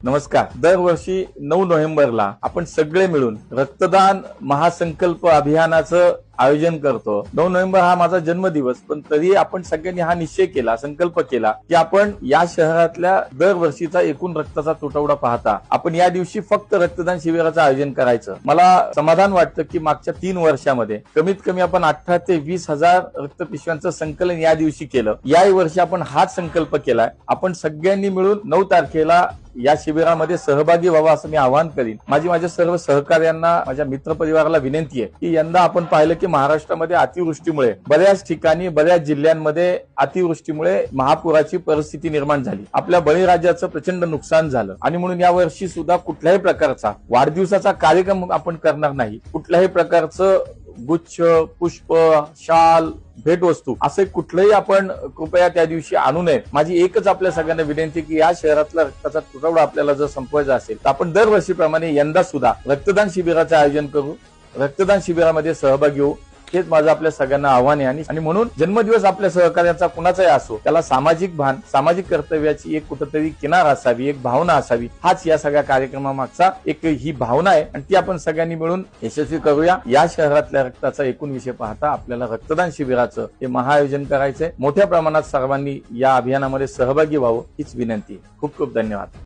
नमस्कार. दरवर्षी 9 नोव्हेंबरला आपण सगळे मिळून रक्तदान महासंकल्प अभियानाचं आयोजन करतो. 9 नोव्हेंबर हा माझा जन्मदिवस, पण तरी आपण सगळ्यांनी हा निश्चय केला, संकल्प केला की आपण या शहरातल्या दरवर्षीचा एकूण रक्ताचा तुटवडा पाहता आपण या दिवशी फक्त रक्तदान शिबिराचं आयोजन करायचं. मला समाधान वाटतं की मागच्या 3 वर्षामध्ये कमीत कमी आपण 18 ते 20 हजार रक्तपिशव्यांचं संकलन या दिवशी केलं. याही वर्षी आपण हाच संकल्प केलाय. आपण सगळ्यांनी मिळून 9 तारखेला या शिबिरामध्ये सहभागी व्हावा असं मी आवाहन करीन. माझ्या सर्व सहकार्यांना, माझ्या मित्रपरिवाराला विनंती आहे की यंदा आपण पाहिलं की महाराष्ट्रामध्ये अतिवृष्टीमुळे बऱ्याच ठिकाणी, बऱ्याच जिल्ह्यांमध्ये अतिवृष्टीमुळे महापुराची परिस्थिती निर्माण झाली. आपल्या बळीराजाचं प्रचंड नुकसान झालं आणि म्हणून या वर्षी सुद्धा कुठल्याही प्रकारचा वाढदिवसाचा कार्यक्रम आपण करणार नाही. कुठल्याही प्रकारचं गुच्छ, पुष्प, शाल, भेटवस्तू असे कुठलंही आपण कृपया त्या दिवशी आणू नये. माझी एकच आपल्या सगळ्यांना विनंती की या शहरातला रक्ताचा तुटवडा आपल्याला जर संपवायचा असेल तर आपण दरवर्षीप्रमाणे यंदा सुद्धा रक्तदान शिबिराचं आयोजन करू, रक्तदान शिबिरामध्ये सहभागी होऊ. हेच माझं आपल्या सगळ्यांना आव्हान आहे. आणि म्हणून जन्मदिवस आपल्या सहकार्याचा कुणाचाही असो, त्याला सामाजिक भान, सामाजिक कर्तव्याची एक कुठेतरी किनार असावी, एक भावना असावी. हाच या सगळ्या कार्यक्रमामागचा एक ही भावना आहे आणि ती आपण सगळ्यांनी मिळून यशस्वी करूया. या शहरातल्या रक्ताचा एकूण विषय पाहता आपल्याला रक्तदान शिबिराचं हे महाआयोजन करायचंय. मोठ्या प्रमाणात सर्वांनी या अभियानामध्ये सहभागी व्हावं हीच विनंती. खूप खूप धन्यवाद.